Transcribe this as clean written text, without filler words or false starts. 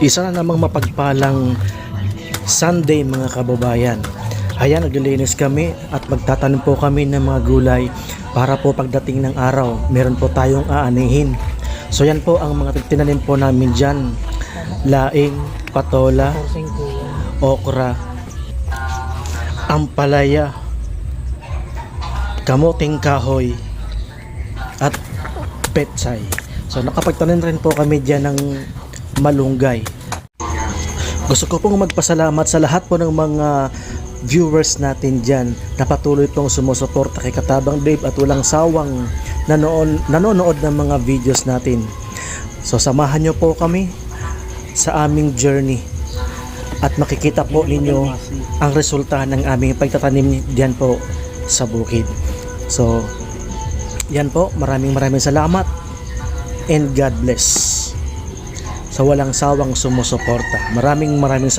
Isa na namang mapagpalang Sunday mga kababayan. Ayan, naglilinis kami at magtatanim po kami ng mga gulay para po pagdating ng araw, meron po tayong aanihin. So yan po ang mga tinanim po namin dyan. Laing, patola, okra, ampalaya, kamuting kahoy, at petsay. So nakapagtanim rin po kami dyan ng malunggay. Gusto ko pong magpasalamat sa lahat po ng mga viewers natin dyan na patuloy pong sumusuporta kay Katabang Dave at walang sawang nanonood ng mga videos natin. So samahan nyo po kami sa aming journey at makikita po ninyo ang resulta ng aming pagtatanim diyan po sa bukid. So yan po, maraming salamat and God bless sa walang sawang sumusuporta. Maraming salamat.